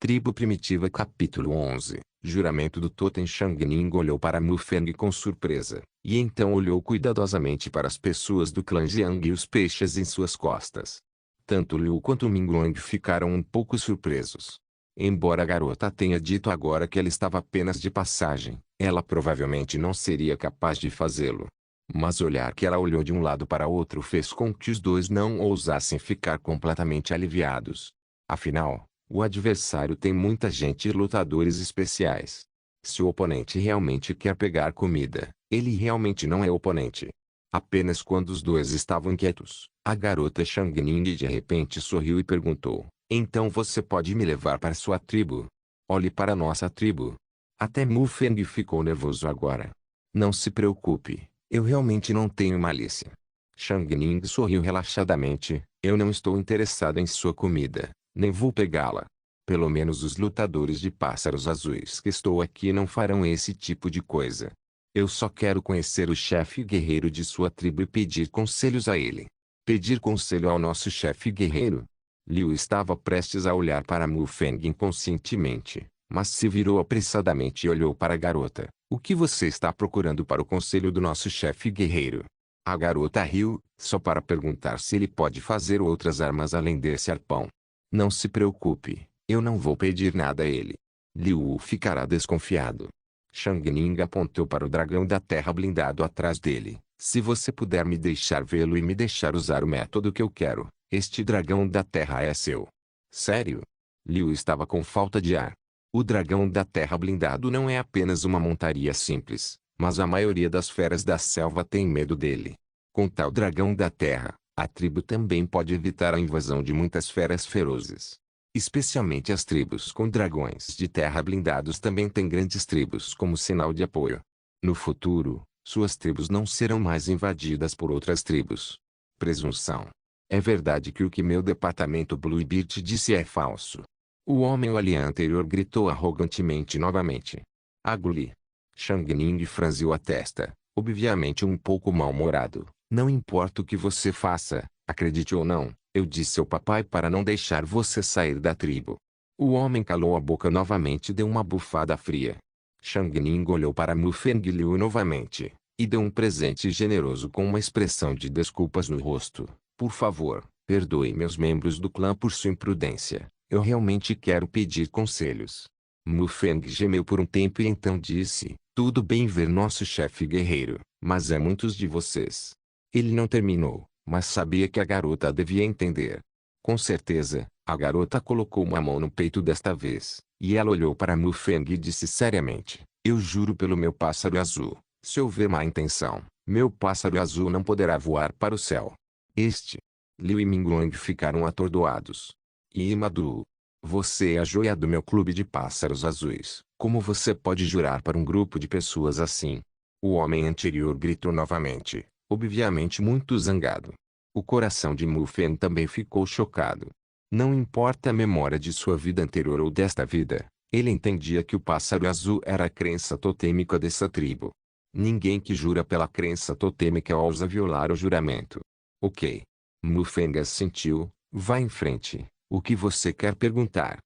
Tribo Primitiva Capítulo 11. Juramento do Totem. Shang-Ning olhou para Mu Feng com surpresa, e então olhou cuidadosamente para as pessoas do clã Jiang e os peixes em suas costas. Tanto Liu quanto Mingguang ficaram um pouco surpresos. Embora a garota tenha dito agora que ela estava apenas de passagem, ela provavelmente não seria capaz de fazê-lo. Mas o olhar que ela olhou de um lado para outro fez com que os dois não ousassem ficar completamente aliviados. Afinal, o adversário tem muita gente e lutadores especiais. Se o oponente realmente quer pegar comida, ele realmente não é oponente. Apenas quando os dois estavam quietos, a garota Shang-Ning de repente sorriu e perguntou: "Então você pode me levar para sua tribo? Olhe para nossa tribo." Até Mu Feng ficou nervoso agora. "Não se preocupe, eu realmente não tenho malícia." Shang-Ning sorriu relaxadamente. "Eu não estou interessado em sua comida, nem vou pegá-la. Pelo menos os lutadores de pássaros azuis que estou aqui não farão esse tipo de coisa. Eu só quero conhecer o chefe guerreiro de sua tribo e pedir conselhos a ele." "Pedir conselho ao nosso chefe guerreiro?" Liu estava prestes a olhar para Mu Feng inconscientemente, mas se virou apressadamente e olhou para a garota. "O que você está procurando para o conselho do nosso chefe guerreiro?" A garota riu, só para perguntar se ele pode fazer outras armas além desse arpão. "Não se preocupe, eu não vou pedir nada a ele." Liu ficará desconfiado. Shang-Ning apontou para o dragão da terra blindado atrás dele. "Se você puder me deixar vê-lo e me deixar usar o método que eu quero, este dragão da terra é seu." "Sério?" Liu estava com falta de ar. O dragão da terra blindado não é apenas uma montaria simples, mas a maioria das feras da selva tem medo dele. Com tal dragão da terra, a tribo também pode evitar a invasão de muitas feras ferozes. Especialmente as tribos com dragões de terra blindados também têm grandes tribos como sinal de apoio. No futuro, suas tribos não serão mais invadidas por outras tribos. Presunção. É verdade que o que meu departamento Bluebird disse é falso. O homem ali anterior gritou arrogantemente novamente. "Aguli." Shang-Ning franziu a testa, obviamente um pouco mal-humorado. "Não importa o que você faça, acredite ou não, eu disse ao papai para não deixar você sair da tribo." O homem calou a boca novamente e deu uma bufada fria. Shang-Ning olhou para Mu Feng e Liu novamente, e deu um presente generoso com uma expressão de desculpas no rosto. "Por favor, perdoe meus membros do clã por sua imprudência. Eu realmente quero pedir conselhos." Mu Feng gemeu por um tempo e então disse: "Tudo bem ver nosso chefe guerreiro, mas é muitos de vocês." Ele não terminou, mas sabia que a garota devia entender. Com certeza, a garota colocou uma mão no peito desta vez, e ela olhou para Mu Feng e disse seriamente: "Eu juro pelo meu pássaro azul, se houver má intenção, meu pássaro azul não poderá voar para o céu." Este. Liu e Mingguang ficaram atordoados. "Imadu. Você é a joia do meu clube de pássaros azuis. Como você pode jurar para um grupo de pessoas assim?" O homem anterior gritou novamente, obviamente muito zangado. O coração de Mu Feng também ficou chocado. Não importa a memória de sua vida anterior ou desta vida, ele entendia que o pássaro azul era a crença totêmica dessa tribo. Ninguém que jura pela crença totêmica ousa violar o juramento. "Ok." Mu Feng assentiu. "Vá em frente. O que você quer perguntar?"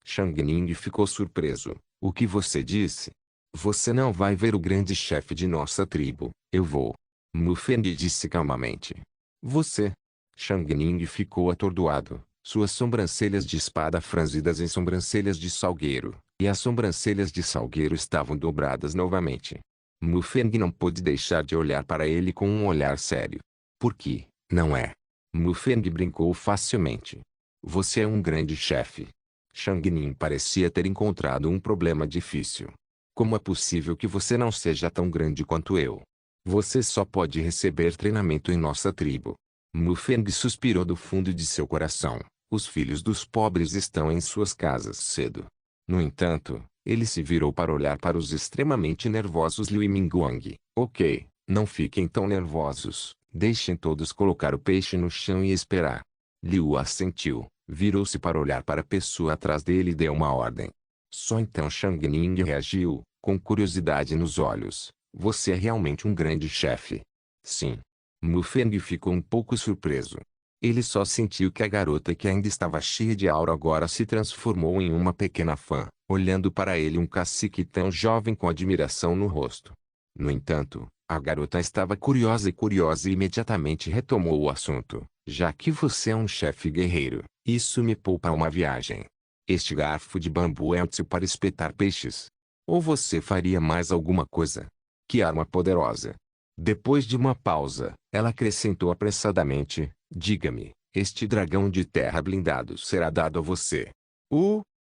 Shang-Ning ficou surpreso. "O que você disse?" "Você não vai ver o grande chefe de nossa tribo, eu vou." Mu Feng disse calmamente. "Você?" Shang-Ning ficou atordoado, suas sobrancelhas de espada franzidas em sobrancelhas de salgueiro, e as sobrancelhas de salgueiro estavam dobradas novamente. Mu Feng não pôde deixar de olhar para ele com um olhar sério. "Por que, não é?" Mu Feng brincou facilmente. "Você é um grande chefe." Shang-Ning parecia ter encontrado um problema difícil. "Como é possível que você não seja tão grande quanto eu? Você só pode receber treinamento em nossa tribo." Mu Feng suspirou do fundo de seu coração. Os filhos dos pobres estão em suas casas cedo. No entanto, ele se virou para olhar para os extremamente nervosos Liu e Mingguang. "Ok, não fiquem tão nervosos. Deixem todos colocar o peixe no chão e esperar." Liu assentiu, virou-se para olhar para a pessoa atrás dele e deu uma ordem. Só então Shang-Ning reagiu, com curiosidade nos olhos. "Você é realmente um grande chefe?" "Sim." Mu Feng ficou um pouco surpreso. Ele só sentiu que a garota que ainda estava cheia de aura agora se transformou em uma pequena fã, olhando para ele um cacique tão jovem com admiração no rosto. No entanto, a garota estava curiosa e imediatamente retomou o assunto. Já que você é um chefe guerreiro, isso me poupa uma viagem. Este garfo de bambu é útil para espetar peixes. Ou você faria mais alguma coisa? Que arma poderosa! Depois de uma pausa, ela acrescentou apressadamente, diga-me, este dragão de terra blindado será dado a você.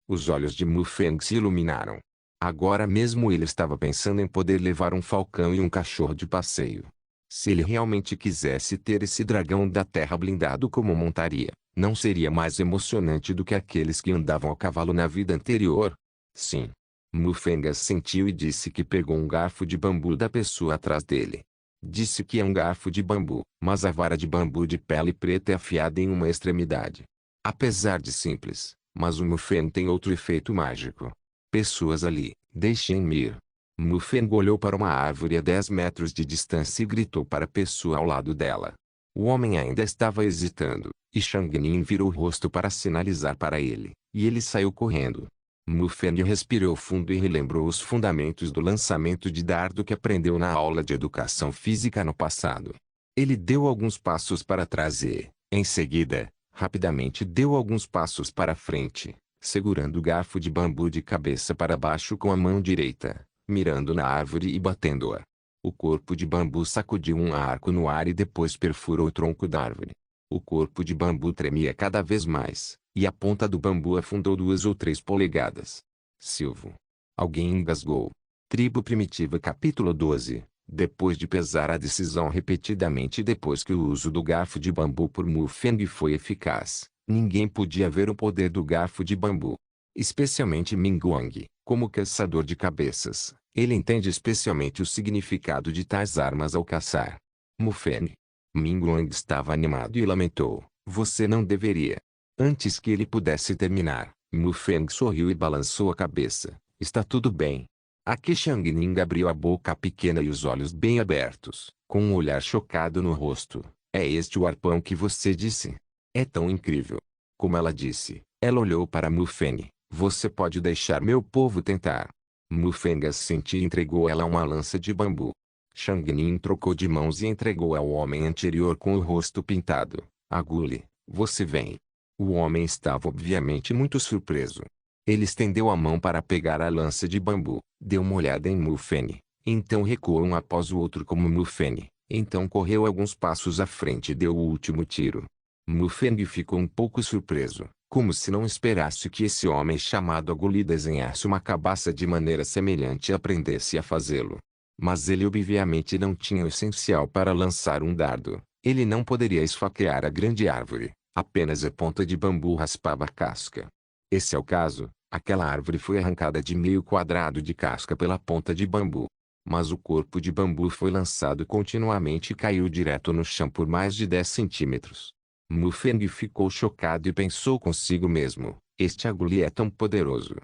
Os olhos de Mu Feng se iluminaram. Agora mesmo ele estava pensando em poder levar um falcão e um cachorro de passeio. Se ele realmente quisesse ter esse dragão da terra blindado como montaria, não seria mais emocionante do que aqueles que andavam a cavalo na vida anterior? Sim. Mu Feng assentiu e disse que pegou um garfo de bambu da pessoa atrás dele. Disse que é um garfo de bambu, mas a vara de bambu de pele preta é afiada em uma extremidade. Apesar de simples, mas o Mu Feng tem outro efeito mágico. Pessoas ali, deixem-me ir. Mu Feng olhou para uma árvore a 10 metros de distância e gritou para a pessoa ao lado dela. O homem ainda estava hesitando, e Shang Ning virou o rosto para sinalizar para ele, e ele saiu correndo. Mu Feng respirou fundo e relembrou os fundamentos do lançamento de dardo que aprendeu na aula de educação física no passado. Ele deu alguns passos para trás e, em seguida, rapidamente deu alguns passos para frente, segurando o garfo de bambu de cabeça para baixo com a mão direita, mirando na árvore e batendo-a. O corpo de bambu sacudiu um arco no ar e depois perfurou o tronco da árvore. O corpo de bambu tremia cada vez mais, e a ponta do bambu afundou 2 ou 3 polegadas. Silvo. Alguém engasgou. Tribo Primitiva Capítulo 12. Depois de pesar a decisão repetidamente depois que o uso do garfo de bambu por Mu Feng foi eficaz, ninguém podia ver o poder do garfo de bambu. Especialmente Ming Guang, como caçador de cabeças, ele entende especialmente o significado de tais armas ao caçar. Mu Feng. Ming Guang estava animado e lamentou, você não deveria. Antes que ele pudesse terminar, Mu Feng sorriu e balançou a cabeça. Está tudo bem. Aqui Shang Ning abriu a boca pequena e os olhos bem abertos, com um olhar chocado no rosto. É este o arpão que você disse? É tão incrível. Como ela disse, ela olhou para Mu Feng. Você pode deixar meu povo tentar. Mu Feng assentiu e entregou ela uma lança de bambu. Shang Ning trocou de mãos e entregou ao homem anterior com o rosto pintado. Agule, você vem. O homem estava obviamente muito surpreso. Ele estendeu a mão para pegar a lança de bambu, deu uma olhada em Mu Feng, então recuou um após o outro como Mu Feng, então correu alguns passos à frente e deu o último tiro. Mu Feng ficou um pouco surpreso, como se não esperasse que esse homem chamado Aguli desenhasse uma cabaça de maneira semelhante e aprendesse a fazê-lo. Mas ele obviamente não tinha o essencial para lançar um dardo. Ele não poderia esfaquear a grande árvore, apenas a ponta de bambu raspava a casca. Esse é o caso, aquela árvore foi arrancada de meio quadrado de casca pela ponta de bambu. Mas o corpo de bambu foi lançado continuamente e caiu direto no chão por mais de 10 centímetros. Mu Feng ficou chocado e pensou consigo mesmo, este Aguli é tão poderoso.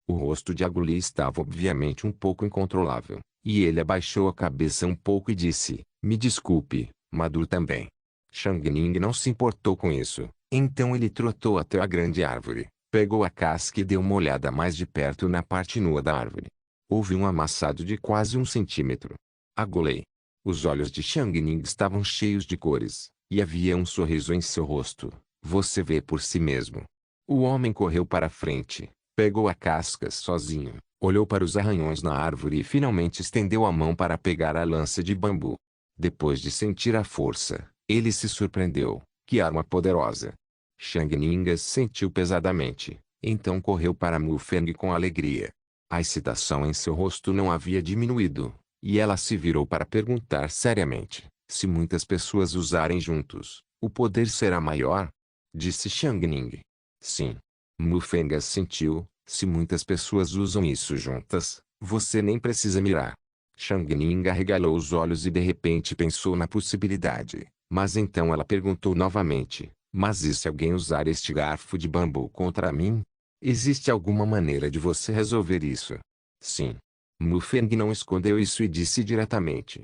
O rosto de Aguli estava obviamente um pouco incontrolável. E ele abaixou a cabeça um pouco e disse, me desculpe, Maduro também. Shang Ning não se importou com isso, então ele trotou até a grande árvore, pegou a casca e deu uma olhada mais de perto na parte nua da árvore. Houve um amassado de quase 1 centímetro. Agolei. Os olhos de Shang Ning estavam cheios de cores, e havia um sorriso em seu rosto. Você vê por si mesmo. O homem correu para frente, pegou a casca sozinho. Olhou para os arranhões na árvore e finalmente estendeu a mão para pegar a lança de bambu. Depois de sentir a força, ele se surpreendeu. Que arma poderosa! Shang Ning sentiu pesadamente, então correu para Mu Feng com alegria. A excitação em seu rosto não havia diminuído, e ela se virou para perguntar seriamente, se muitas pessoas usarem juntos, o poder será maior? Disse Shang Ning. Sim. Mu Feng assentiu. Se muitas pessoas usam isso juntas, você nem precisa mirar. Shang Ning arregalou os olhos e de repente pensou na possibilidade. Mas então ela perguntou novamente, mas e se alguém usar este garfo de bambu contra mim? Existe alguma maneira de você resolver isso? Sim. Mu Feng não escondeu isso e disse diretamente.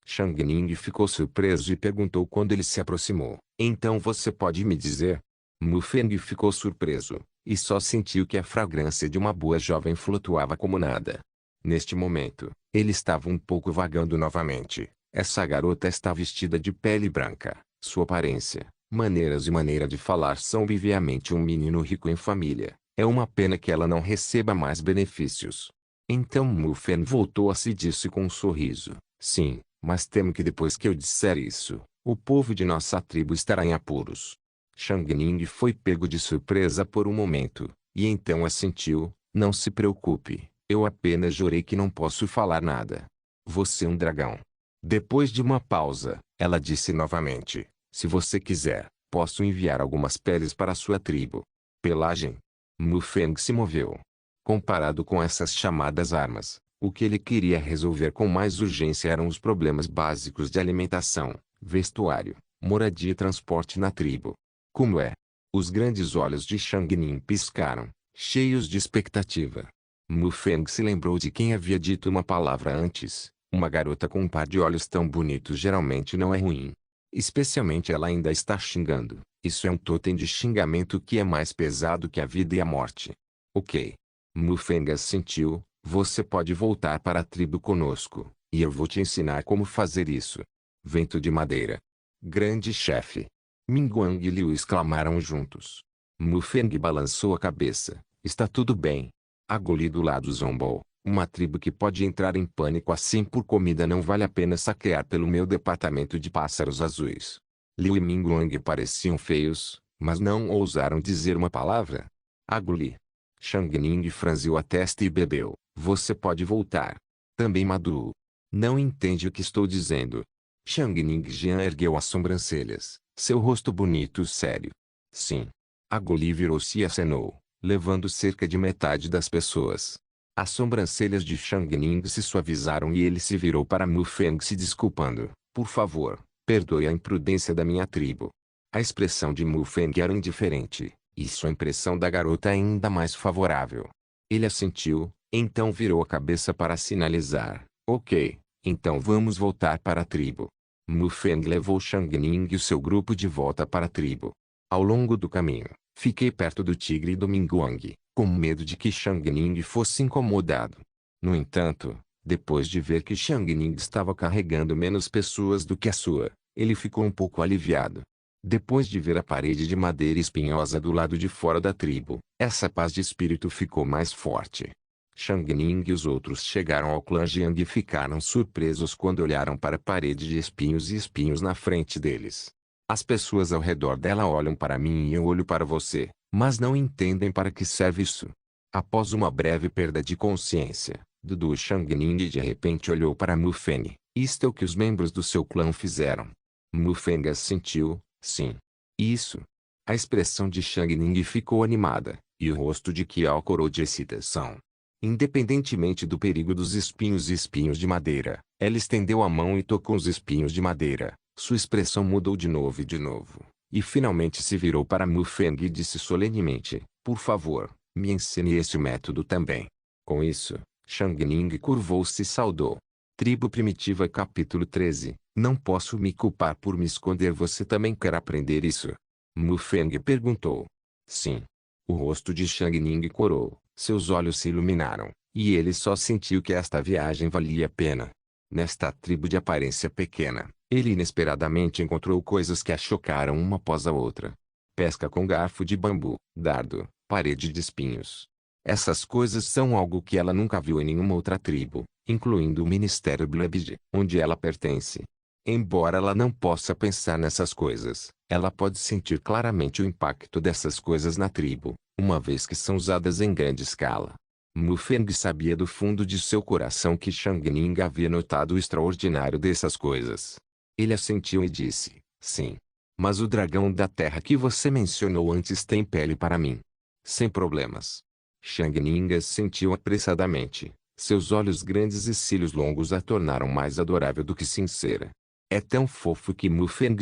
Shang Ning ficou surpreso e perguntou quando ele se aproximou. Então você pode me dizer? Mu Feng ficou surpreso, e só sentiu que a fragrância de uma boa jovem flutuava como nada. Neste momento, ele estava um pouco vagando novamente. Essa garota está vestida de pele branca. Sua aparência, maneiras e maneira de falar são obviamente um menino rico em família. É uma pena que ela não receba mais benefícios. Então Mu Feng voltou a se disse com um sorriso. Sim, mas temo que depois que eu disser isso, o povo de nossa tribo estará em apuros. Shang Ning foi pego de surpresa por um momento, e então assentiu. Não se preocupe, eu apenas jurei que não posso falar nada. Você é um dragão. Depois de uma pausa, ela disse novamente. Se você quiser, posso enviar algumas peles para sua tribo. Pelagem. Mu Feng se moveu. Comparado com essas chamadas armas, o que ele queria resolver com mais urgência eram os problemas básicos de alimentação, vestuário, moradia e transporte na tribo. Como é? Os grandes olhos de Shang Ning piscaram, cheios de expectativa. Mu Feng se lembrou de quem havia dito uma palavra antes. Uma garota com um par de olhos tão bonitos geralmente não é ruim. Especialmente ela ainda está xingando. Isso é um totem de xingamento que é mais pesado que a vida e a morte. Ok. Mu Feng assentiu. Você pode voltar para a tribo conosco, e eu vou te ensinar como fazer isso. Vento de madeira. Grande chefe. Mingguang e Liu exclamaram juntos. Mu Feng balançou a cabeça. Está tudo bem. Agoli do lado zombou. Uma tribo que pode entrar em pânico assim por comida não vale a pena saquear pelo meu departamento de pássaros azuis. Liu e Mingguang pareciam feios, mas não ousaram dizer uma palavra. Agoli. Shang Ning franziu a testa e bebeu. Você pode voltar. Também Madu. Não entende o que estou dizendo. Shang Ning Jian ergueu as sobrancelhas, seu rosto bonito e sério. Sim. Agoli virou-se e acenou, levando cerca de metade das pessoas. As sobrancelhas de Shang Ning se suavizaram e ele se virou para Mu Feng se desculpando. Por favor, perdoe a imprudência da minha tribo. A expressão de Mu Feng era indiferente, e sua impressão da garota ainda mais favorável. Ele assentiu, então virou a cabeça para sinalizar. Ok, então vamos voltar para a tribo. Mu Feng levou Shang Ning e o seu grupo de volta para a tribo. Ao longo do caminho, fiquei perto do tigre e do Mingguang, com medo de que Shang Ning fosse incomodado. No entanto, depois de ver que Shang Ning estava carregando menos pessoas do que a sua, ele ficou um pouco aliviado. Depois de ver a parede de madeira espinhosa do lado de fora da tribo, essa paz de espírito ficou mais forte. Shang Ning e os outros chegaram ao clã Jiang e ficaram surpresos quando olharam para a parede de espinhos e espinhos na frente deles. As pessoas ao redor dela olham para mim e eu olho para você, mas não entendem para que serve isso. Após uma breve perda de consciência, Dudu Shang Ning de repente olhou para Mu Feng. Isto é o que os membros do seu clã fizeram. Mu Feng assentiu. Sim. Isso. A expressão de Shang Ning ficou animada, e o rosto de Qiao corou de excitação. Independentemente do perigo dos espinhos e espinhos de madeira, ela estendeu a mão e tocou os espinhos de madeira. Sua expressão mudou de novo, e finalmente se virou para Mu Feng e disse solenemente, por favor, me ensine esse método também. Com isso, Shang Ning curvou-se e saudou. Tribo Primitiva capítulo 13. Não posso me culpar por me esconder. Você também quer aprender isso? Mu Feng perguntou. Sim. O rosto de Shang Ning corou, seus olhos se iluminaram, e ele só sentiu que esta viagem valia a pena. Nesta tribo de aparência pequena, ele inesperadamente encontrou coisas que a chocaram uma após a outra. Pesca com garfo de bambu, dardo, parede de espinhos. Essas coisas são algo que ela nunca viu em nenhuma outra tribo, incluindo o Ministério Blebid, onde ela pertence. Embora ela não possa pensar nessas coisas, ela pode sentir claramente o impacto dessas coisas na tribo, uma vez que são usadas em grande escala. Mu Feng sabia do fundo de seu coração que Shang Ning havia notado o extraordinário dessas coisas. Ele assentiu e disse, sim. Mas o dragão da terra que você mencionou antes tem pele para mim. Sem problemas. Shang Ning assentiu apressadamente. Seus olhos grandes e cílios longos a tornaram mais adorável do que sincera. É tão fofo que Mu Feng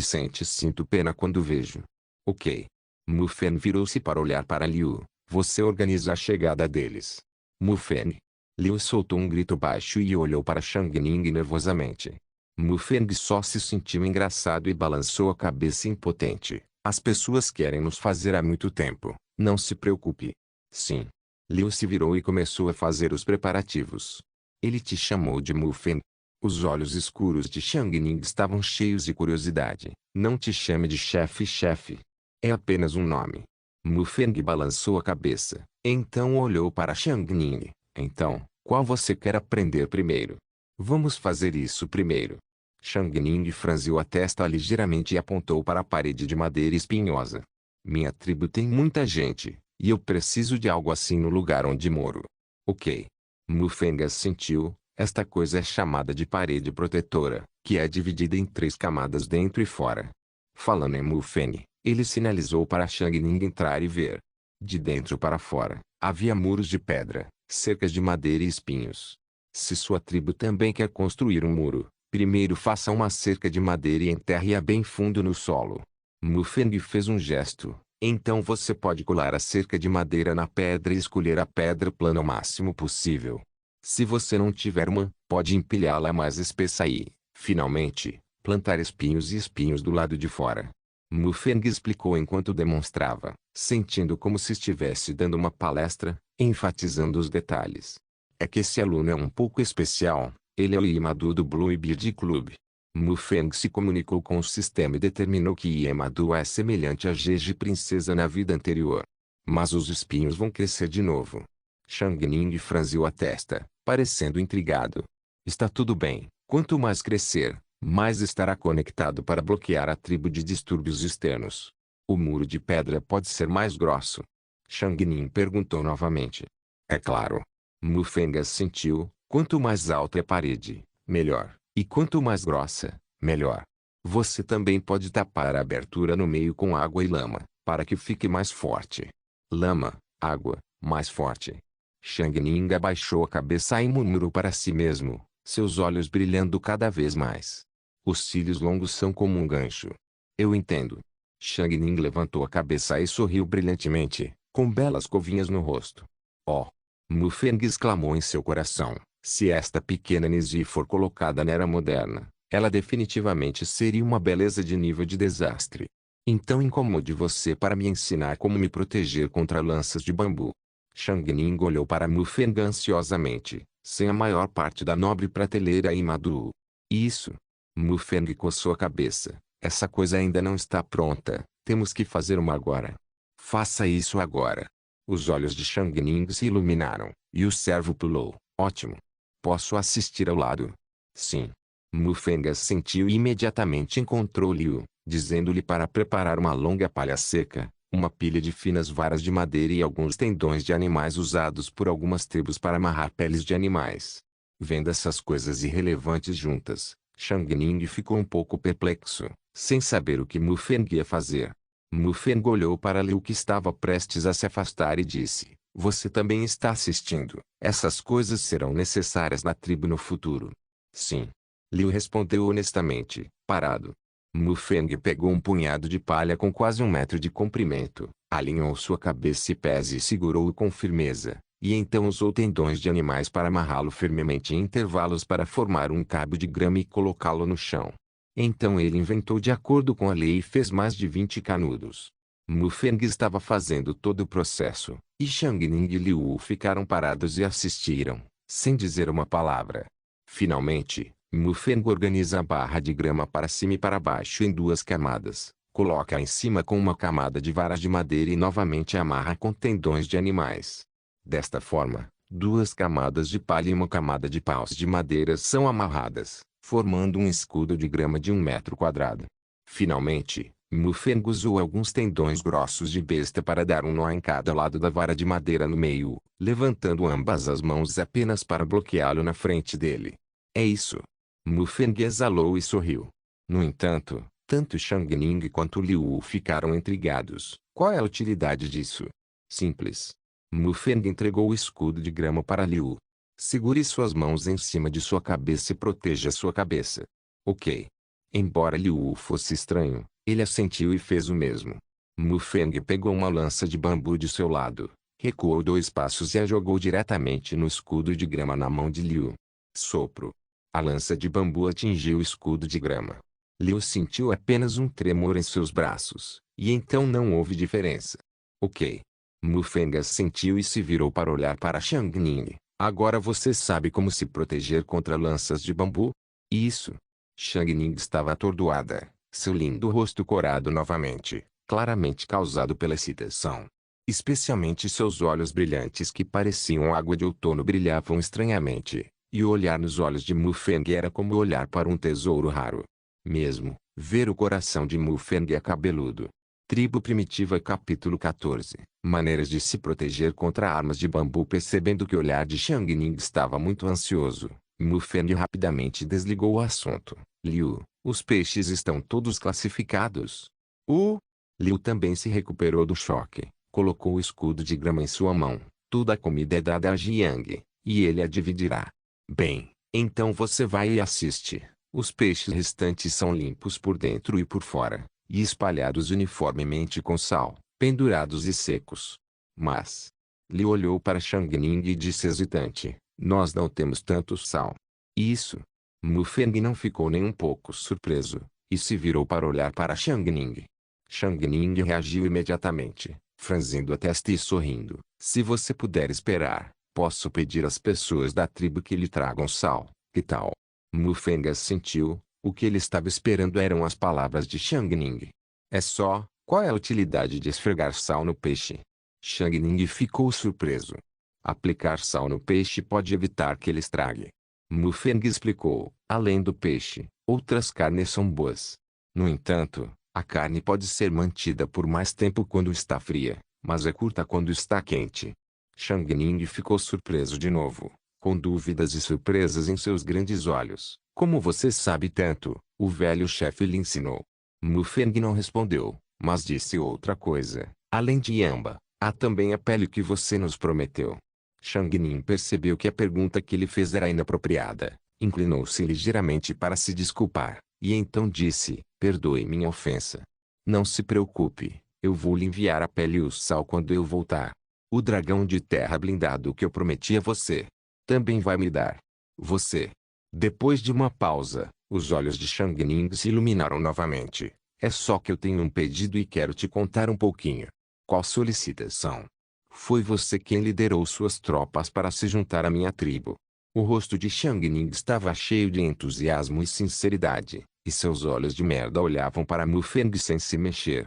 sinto pena quando vejo. Ok. Mu Feng virou-se para olhar para Liu. Você organiza a chegada deles. Mu Feng. Liu soltou um grito baixo e olhou para Shang Ning nervosamente. Mufeng só se sentiu engraçado e balançou a cabeça impotente. As pessoas querem nos fazer há muito tempo, não se preocupe. Sim. Liu se virou e começou a fazer os preparativos. Ele te chamou de Mufeng. Os olhos escuros de Xiang Ning estavam cheios de curiosidade. Não te chame de chefe. É apenas um nome. Mufeng balançou a cabeça. Então olhou para Xiang Ning. Então, qual você quer aprender primeiro? Vamos fazer isso primeiro. Xiang Ning franziu a testa ligeiramente e apontou para a parede de madeira espinhosa. Minha tribo tem muita gente, e eu preciso de algo assim no lugar onde moro. Ok. Mufeng assentiu. Esta coisa é chamada de parede protetora, que é dividida em 3 camadas dentro e fora. Falando em Mufeng, ele sinalizou para Xiang Ning entrar e ver. De dentro para fora, havia muros de pedra, cercas de madeira e espinhos. Se sua tribo também quer construir um muro, primeiro faça uma cerca de madeira e enterre-a bem fundo no solo. Mufeng fez um gesto. Então você pode colar a cerca de madeira na pedra e escolher a pedra plana o máximo possível. Se você não tiver uma, pode empilhá-la mais espessa e, finalmente, plantar espinhos e espinhos do lado de fora. Mufeng explicou enquanto demonstrava, sentindo como se estivesse dando uma palestra, enfatizando os detalhes. É que esse aluno é um pouco especial, ele é o Imadu do Bluebeard Club. Mufeng se comunicou com o sistema e determinou que Imadu é semelhante a Jeje Princesa na vida anterior. Mas os espinhos vão crescer de novo. Xiang Ning franziu a testa, parecendo intrigado. Está tudo bem, quanto mais crescer, mais estará conectado para bloquear a tribo de distúrbios externos. O muro de pedra pode ser mais grosso? Xiang Ning perguntou novamente. É claro. Mufeng assentiu. Quanto mais alta é a parede, melhor. E quanto mais grossa, melhor. Você também pode tapar a abertura no meio com água e lama, para que fique mais forte. Lama, água, mais forte. Xiang Ning abaixou a cabeça e murmurou para si mesmo, seus olhos brilhando cada vez mais. Os cílios longos são como um gancho. Eu entendo. Xiang Ning levantou a cabeça e sorriu brilhantemente, com belas covinhas no rosto. Oh! Mufeng exclamou em seu coração. Se esta pequena Nizi for colocada na era moderna, ela definitivamente seria uma beleza de nível de desastre. Então incomode você para me ensinar como me proteger contra lanças de bambu. Xiang Ning olhou para Mufeng ansiosamente, sem a maior parte da nobre prateleira Imadu. Isso. Mufeng coçou a cabeça. Essa coisa ainda não está pronta, temos que fazer uma agora. Faça isso agora. Os olhos de Xiang Ning se iluminaram, e o servo pulou. Ótimo. Posso assistir ao lado? Sim. Mufeng assentiu e imediatamente encontrou Liu, dizendo-lhe para preparar uma longa palha seca, uma pilha de finas varas de madeira e alguns tendões de animais usados por algumas tribos para amarrar peles de animais. Vendo essas coisas irrelevantes juntas, Xiang Ning ficou um pouco perplexo, sem saber o que Mufeng ia fazer. Mufeng olhou para Liu que estava prestes a se afastar e disse, você também está assistindo. Essas coisas serão necessárias na tribo no futuro. Sim. Liu respondeu honestamente, parado. Mufeng pegou um punhado de palha com quase 1 metro de comprimento, alinhou sua cabeça e pés e segurou-o com firmeza, e então usou tendões de animais para amarrá-lo firmemente em intervalos para formar um cabo de grama e colocá-lo no chão. Então ele inventou de acordo com a lei e fez mais de 20 canudos. Mufeng estava fazendo todo o processo, e Xiang Ning e Liu ficaram parados e assistiram, sem dizer uma palavra. Finalmente, Mufeng organiza a barra de grama para cima e para baixo em 2 camadas, coloca-a em cima com uma camada de varas de madeira e novamente amarra com tendões de animais. Desta forma, 2 camadas de palha e uma camada de paus de madeira são amarradas, formando um escudo de grama de 1 metro quadrado. Finalmente, Mufeng usou alguns tendões grossos de besta para dar um nó em cada lado da vara de madeira no meio, levantando ambas as mãos apenas para bloqueá-lo na frente dele. É isso. Mufeng exalou e sorriu. No entanto, tanto Xiang Ning quanto Liu ficaram intrigados. Qual é a utilidade disso? Simples. Mufeng entregou o escudo de grama para Liu. Segure suas mãos em cima de sua cabeça e proteja sua cabeça. Ok. Embora Liu fosse estranho, ele assentiu e fez o mesmo. Mufeng pegou uma lança de bambu de seu lado, recuou 2 passos e a jogou diretamente no escudo de grama na mão de Liu. Sopro. A lança de bambu atingiu o escudo de grama. Liu sentiu apenas um tremor em seus braços, e então não houve diferença. Ok. Mufeng assentiu e se virou para olhar para Xiang Ning. Agora você sabe como se proteger contra lanças de bambu? Isso. Xiang Ning estava atordoada, seu lindo rosto corado novamente, claramente causado pela excitação. Especialmente seus olhos brilhantes que pareciam água de outono brilhavam estranhamente, e o olhar nos olhos de Mufeng era como olhar para um tesouro raro. Mesmo, ver o coração de Mufeng é cabeludo. Tribo Primitiva Capítulo 14 Maneiras de se proteger contra armas de bambu. Percebendo que o olhar de Xiang Ning estava muito ansioso, Mufeng rapidamente desligou o assunto. Liu, os peixes estão todos classificados? Liu também se recuperou do choque, colocou o escudo de grama em sua mão. Toda a comida é dada a Jiang, e ele a dividirá. Bem, então você vai e assiste. Os peixes restantes são limpos por dentro e por fora, e espalhados uniformemente com sal, pendurados e secos. Mas... Liu olhou para Xiang Ning e disse hesitante, nós não temos tanto sal. Isso. Mufeng não ficou nem um pouco surpreso, e se virou para olhar para Xiang Ning. Xiang Ning reagiu imediatamente, franzindo a testa e sorrindo. Se você puder esperar, posso pedir às pessoas da tribo que lhe tragam sal, que tal? Mufeng assentiu. O que ele estava esperando eram as palavras de Xiang Ning. É só, qual é a utilidade de esfregar sal no peixe? Xiang Ning ficou surpreso. Aplicar sal no peixe pode evitar que ele estrague. Mufeng explicou, além do peixe, outras carnes são boas. No entanto, a carne pode ser mantida por mais tempo quando está fria, mas é curta quando está quente. Xiang Ning ficou surpreso de novo, com dúvidas e surpresas em seus grandes olhos. Como você sabe tanto? O velho chefe lhe ensinou. Mufeng não respondeu, mas disse outra coisa. Além de Yamba, há também a pele que você nos prometeu. Xiang Ning percebeu que a pergunta que ele fez era inapropriada. Inclinou-se ligeiramente para se desculpar, e então disse, perdoe minha ofensa. Não se preocupe, eu vou lhe enviar a pele e o sal quando eu voltar. O dragão de terra blindado que eu prometi a você, também vai me dar. Você. Depois de uma pausa, os olhos de Xiang Ning se iluminaram novamente. É só que eu tenho um pedido e quero te contar um pouquinho. Qual solicitação? Foi você quem liderou suas tropas para se juntar à minha tribo. O rosto de Xiang Ning estava cheio de entusiasmo e sinceridade, e seus olhos de merda olhavam para Mufeng sem se mexer.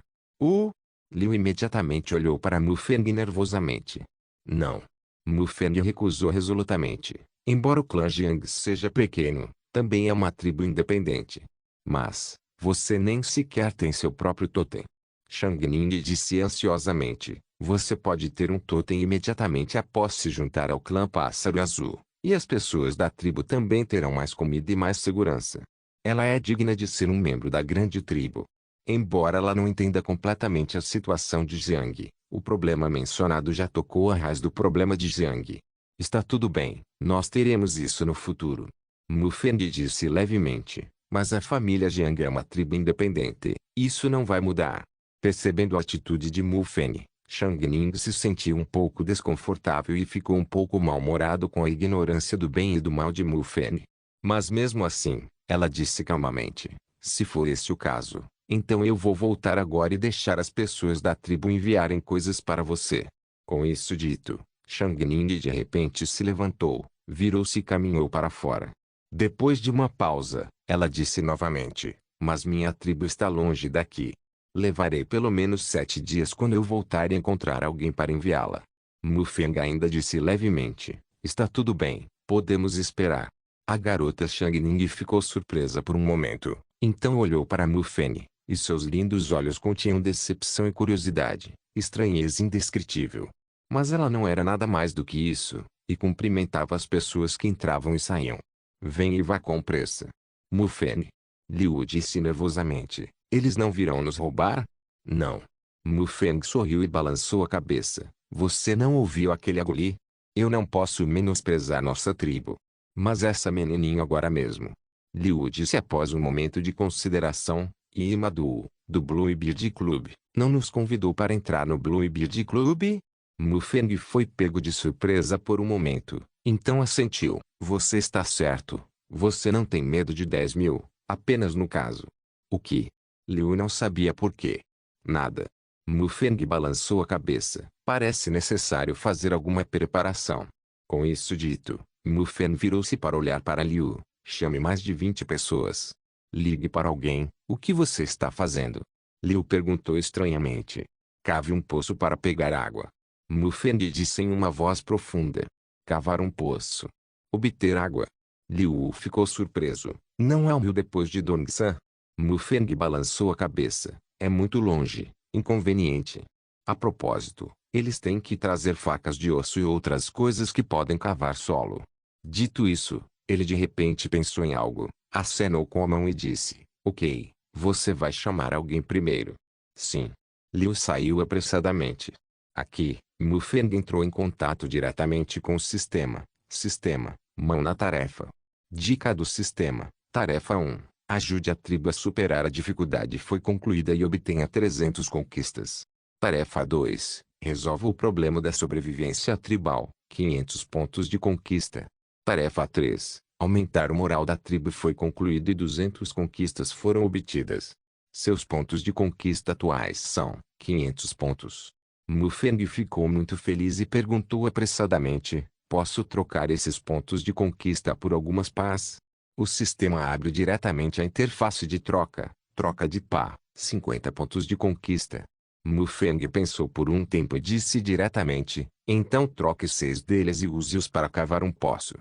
Liu imediatamente olhou para Mufeng nervosamente. Não. Mufeng recusou resolutamente. Embora o clã Jiang seja pequeno, também é uma tribo independente. Mas, você nem sequer tem seu próprio totem. Xiang Ning disse ansiosamente, você pode ter um totem imediatamente após se juntar ao clã Pássaro Azul, e as pessoas da tribo também terão mais comida e mais segurança. Ela é digna de ser um membro da grande tribo. Embora ela não entenda completamente a situação de Jiang, o problema mencionado já tocou a raiz do problema de Jiang. Está tudo bem, nós teremos isso no futuro. Mufeng disse levemente, mas a família Jiang é uma tribo independente, isso não vai mudar. Percebendo a atitude de Mufeng, Xiang Ning se sentiu um pouco desconfortável e ficou um pouco mal-humorado com a ignorância do bem e do mal de Mufeng. Mas mesmo assim, ela disse calmamente, se for esse o caso, então eu vou voltar agora e deixar as pessoas da tribo enviarem coisas para você. Com isso dito, Xiang Ning de repente se levantou, virou-se e caminhou para fora. Depois de uma pausa, ela disse novamente, mas minha tribo está longe daqui. Levarei pelo menos 7 dias quando eu voltar e encontrar alguém para enviá-la. Mufeng ainda disse levemente, está tudo bem, podemos esperar. A garota Xiang Ning ficou surpresa por um momento, então olhou para Mufeng, e seus lindos olhos continham decepção e curiosidade, estranheza indescritível. Mas ela não era nada mais do que isso, e cumprimentava as pessoas que entravam e saíam. Vem e vá com pressa. Mufeng. Liu disse nervosamente, eles não virão nos roubar? Não. Mufeng sorriu e balançou a cabeça. Você não ouviu aquele aguli? Eu não posso menosprezar nossa tribo. Mas essa menininha agora mesmo. Liu disse após um momento de consideração, Ima do Bluebeard Club, não nos convidou para entrar no Bluebeard Club? Mufeng foi pego de surpresa por um momento, então assentiu. Você está certo. Você não tem medo de 10.000, apenas no caso. O que? Liu não sabia por quê. Nada. Mufeng balançou a cabeça. Parece necessário fazer alguma preparação. Com isso dito, Mufeng virou-se para olhar para Liu. Chame mais de 20 pessoas. Ligue para alguém. O que você está fazendo? Liu perguntou estranhamente. Cave um poço para pegar água. Mufeng disse em uma voz profunda. Cavar um poço. Obter água. Liu ficou surpreso. Não é o rio depois de Dongsan? Mufeng balançou a cabeça. É muito longe. Inconveniente. A propósito, eles têm que trazer facas de osso e outras coisas que podem cavar solo. Dito isso, ele de repente pensou em algo, acenou com a mão e disse, ok, você vai chamar alguém primeiro. Sim. Liu saiu apressadamente. Aqui, Mufeng entrou em contato diretamente com o sistema. Sistema, mão na tarefa. Dica do sistema, tarefa 1. Ajude a tribo a superar a dificuldade foi concluída e obtenha 300 conquistas. Tarefa 2. Resolva o problema da sobrevivência tribal, 500 pontos de conquista. Tarefa 3. Aumentar o moral da tribo foi concluído e 200 conquistas foram obtidas. Seus pontos de conquista atuais são 500 pontos. Mufeng ficou muito feliz e perguntou apressadamente, posso trocar esses pontos de conquista por algumas pás? O sistema abre diretamente a interface de troca. Troca de pá, 50 pontos de conquista. Mufeng pensou por um tempo e disse diretamente, então troque 6 deles e use-os para cavar um poço.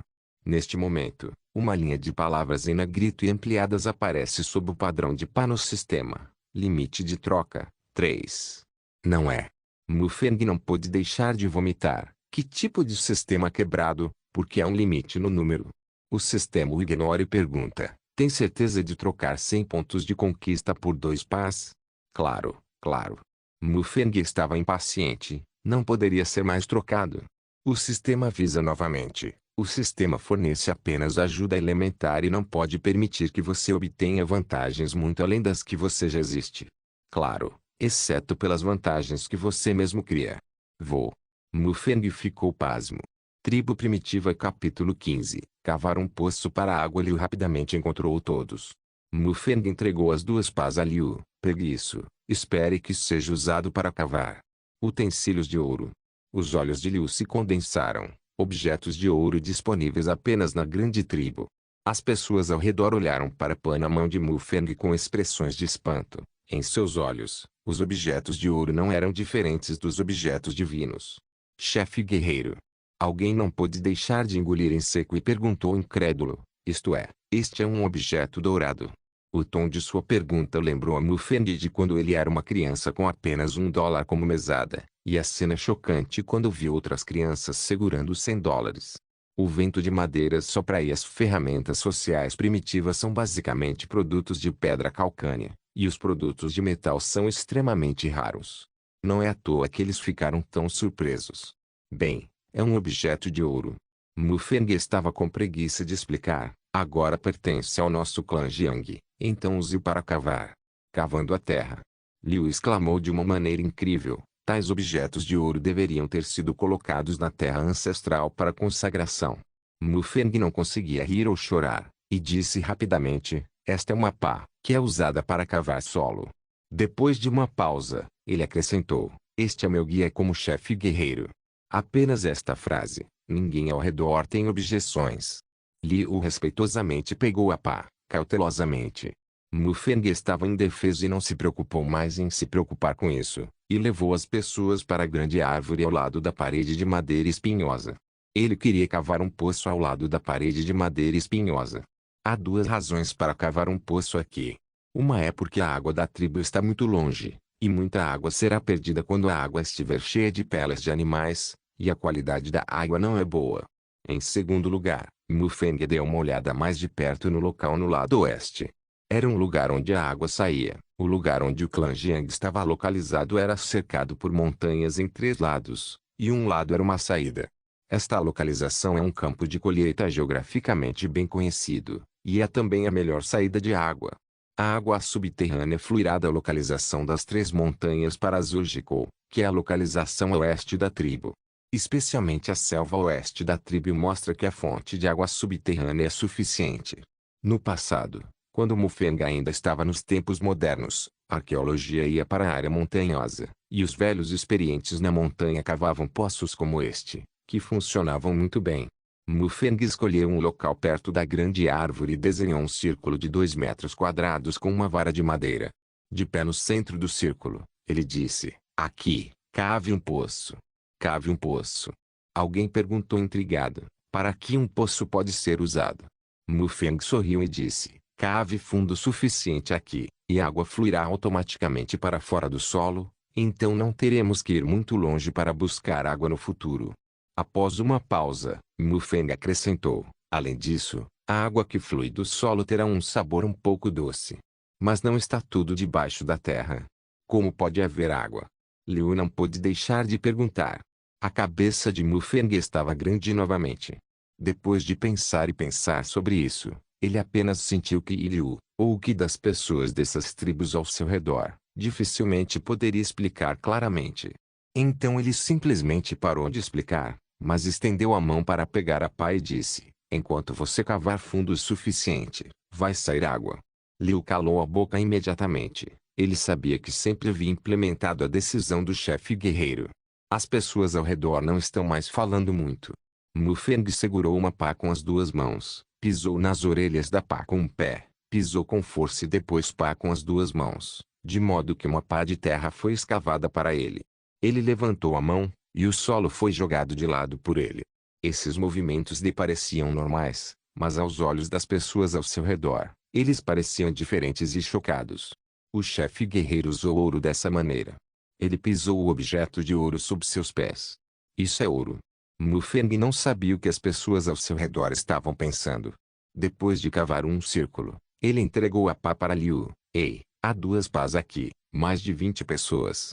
Neste momento, uma linha de palavras em negrito e ampliadas aparece sob o padrão de pá no sistema. Limite de troca, 3. Não é. Mufeng não pôde deixar de vomitar. Que tipo de sistema quebrado, porque há um limite no número? O sistema o ignora e pergunta, tem certeza de trocar 100 pontos de conquista por 2 pás? Claro, claro. Mufeng estava impaciente, não poderia ser mais trocado. O sistema avisa novamente, o sistema fornece apenas ajuda elementar e não pode permitir que você obtenha vantagens muito além das que você já existe. Claro, exceto pelas vantagens que você mesmo cria. Vou. Mufeng ficou pasmo. Tribo Primitiva capítulo 15. Cavar um poço para a água. Liu rapidamente encontrou todos. Mufeng entregou as 2 pás a Liu. Pegue isso, espere que seja usado para cavar. Utensílios de ouro. Os olhos de Liu se condensaram. Objetos de ouro disponíveis apenas na grande tribo. As pessoas ao redor olharam para a pá na mão de Mufeng com expressões de espanto. Em seus olhos, os objetos de ouro não eram diferentes dos objetos divinos. Chefe guerreiro. Alguém não pôde deixar de engolir em seco e perguntou incrédulo, isto é, este é um objeto dourado? O tom de sua pergunta lembrou a Mufeng de quando ele era uma criança com apenas $1 como mesada, e a cena chocante quando viu outras crianças segurando $100. O vento de madeira sopra e as ferramentas sociais primitivas são basicamente produtos de pedra calcânea, e os produtos de metal são extremamente raros. Não é à toa que eles ficaram tão surpresos. Bem, é um objeto de ouro. Mufeng estava com preguiça de explicar. Agora pertence ao nosso clã Jiang, então use-o para cavar. Cavando a terra. Liu exclamou de uma maneira incrível. Tais objetos de ouro deveriam ter sido colocados na terra ancestral para consagração. Mufeng não conseguia rir ou chorar, e disse rapidamente, esta é uma pá, que é usada para cavar solo. Depois de uma pausa, ele acrescentou, este é meu guia como chefe guerreiro. Apenas esta frase, ninguém ao redor tem objeções. Liu respeitosamente pegou a pá, cautelosamente. Mufeng estava indefeso e não se preocupou mais em se preocupar com isso, e levou as pessoas para a grande árvore ao lado da parede de madeira espinhosa. Ele queria cavar um poço ao lado da parede de madeira espinhosa. Há 2 razões para cavar um poço aqui. Uma é porque a água da tribo está muito longe, e muita água será perdida quando a água estiver cheia de peles de animais, e a qualidade da água não é boa. Em segundo lugar, Mufeng deu uma olhada mais de perto no local no lado oeste. Era um lugar onde a água saía. O lugar onde o clã Jiang estava localizado era cercado por montanhas em 3 lados, e um lado era uma saída. Esta localização é um campo de colheita geograficamente bem conhecido, e é também a melhor saída de água. A água subterrânea fluirá da localização das 3 montanhas para Zurgikou, que é a localização oeste da tribo. Especialmente a selva oeste da tribo mostra que a fonte de água subterrânea é suficiente. No passado, quando Mufeng ainda estava nos tempos modernos, a arqueologia ia para a área montanhosa, e os velhos experientes na montanha cavavam poços como este, que funcionavam muito bem. Mufeng escolheu um local perto da grande árvore e desenhou um círculo de 2 metros quadrados com uma vara de madeira. De pé no centro do círculo, ele disse: "Aqui, cave um poço. Cave um poço." Alguém perguntou intrigado: "Para que um poço pode ser usado?" Mufeng sorriu e disse: "Cave fundo o suficiente aqui, e a água fluirá automaticamente para fora do solo, então não teremos que ir muito longe para buscar água no futuro." Após uma pausa, Mufeng acrescentou: "Além disso, a água que flui do solo terá um sabor um pouco doce. Mas não está tudo debaixo da terra. Como pode haver água?" Liu não pôde deixar de perguntar. A cabeça de Mufeng estava grande novamente. Depois de pensar e pensar sobre isso, ele apenas sentiu que Liu, ou o que das pessoas dessas tribos ao seu redor, dificilmente poderia explicar claramente. Então ele simplesmente parou de explicar, mas estendeu a mão para pegar a pá e disse: "Enquanto você cavar fundo o suficiente, vai sair água." Liu calou a boca imediatamente. Ele sabia que sempre havia implementado a decisão do chefe guerreiro. As pessoas ao redor não estão mais falando muito. Mufeng segurou uma pá com as 2 mãos, pisou nas orelhas da pá com um pé, pisou com força e depois pá com as 2 mãos, de modo que uma pá de terra foi escavada para ele. Ele levantou a mão, e o solo foi jogado de lado por ele. Esses movimentos lhe pareciam normais, mas aos olhos das pessoas ao seu redor, eles pareciam diferentes e chocados. O chefe guerreiro usou ouro dessa maneira. Ele pisou o objeto de ouro sob seus pés. Isso é ouro. Mufeng não sabia o que as pessoas ao seu redor estavam pensando. Depois de cavar um círculo, ele entregou a pá para Liu. "Ei, há 2 pás aqui, mais de 20 pessoas."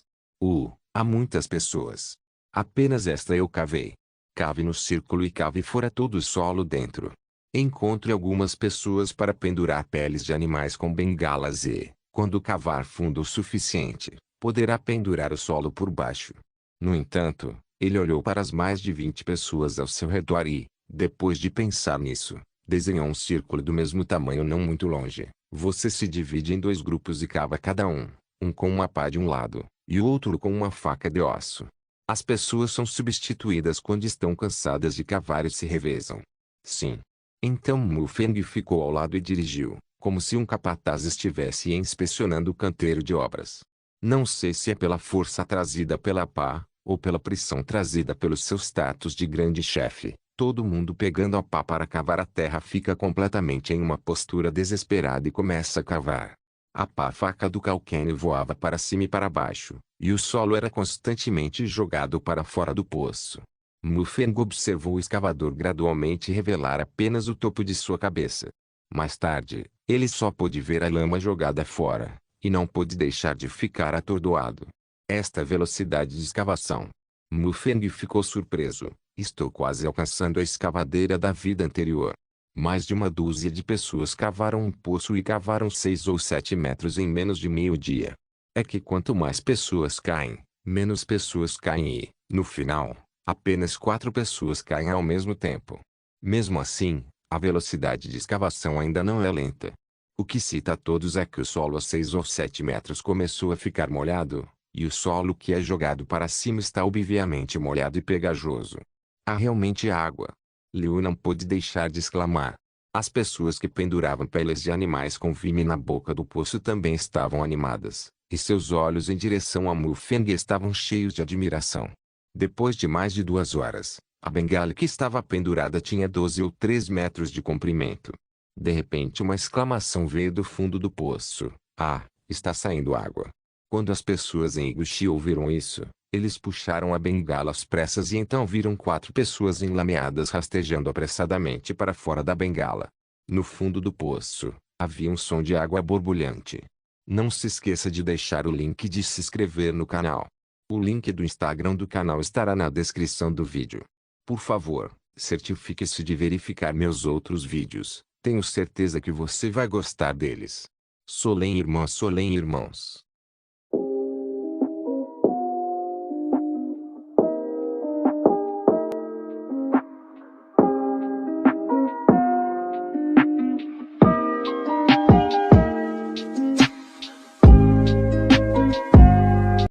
Há muitas pessoas. Apenas esta eu cavei." "Cave no círculo e cave fora todo o solo dentro. Encontre algumas pessoas para pendurar peles de animais com bengalas e, quando cavar fundo o suficiente, poderá pendurar o solo por baixo." No entanto, ele olhou para as mais de 20 pessoas ao seu redor e, depois de pensar nisso, desenhou um círculo do mesmo tamanho não muito longe. "Você se divide em 2 grupos e cava cada um com uma pá de um lado, e o outro com uma faca de osso. As pessoas são substituídas quando estão cansadas de cavar e se revezam." "Sim." Então Mufeng ficou ao lado e dirigiu, como se um capataz estivesse inspecionando o canteiro de obras. Não sei se é pela força trazida pela pá, ou pela pressão trazida pelo seu status de grande chefe, todo mundo pegando a pá para cavar a terra fica completamente em uma postura desesperada e começa a cavar. A pá faca do calcânio voava para cima e para baixo, e o solo era constantemente jogado para fora do poço. Mufeng observou o escavador gradualmente revelar apenas o topo de sua cabeça. Mais tarde, ele só pôde ver a lama jogada fora, e não pôde deixar de ficar atordoado. Esta velocidade de escavação. Mufeng ficou surpreso. "Estou quase alcançando a escavadeira da vida anterior." Mais de uma dúzia de pessoas cavaram um poço e cavaram 6 ou 7 metros em menos de meio dia. É que quanto mais pessoas caem, menos pessoas caem e, no final, apenas 4 pessoas caem ao mesmo tempo. Mesmo assim, a velocidade de escavação ainda não é lenta. O que cita a todos é que o solo a 6 ou 7 metros começou a ficar molhado, e o solo que é jogado para cima está obviamente molhado e pegajoso. Há realmente água. Liu não pôde deixar de exclamar. As pessoas que penduravam peles de animais com vime na boca do poço também estavam animadas, e seus olhos em direção a Mufeng estavam cheios de admiração. Depois de mais de 2 horas, a bengala que estava pendurada tinha 12 ou 3 metros de comprimento. De repente uma exclamação veio do fundo do poço. "Ah, está saindo água." Quando as pessoas em Iguchi ouviram isso, eles puxaram a bengala às pressas e então viram 4 pessoas enlameadas rastejando apressadamente para fora da bengala. No fundo do poço, havia um som de água borbulhante. Não se esqueça de deixar o link de se inscrever no canal. O link do Instagram do canal estará na descrição do vídeo. Por favor, certifique-se de verificar meus outros vídeos. Tenho certeza que você vai gostar deles. Solem irmãs, Solem irmãos.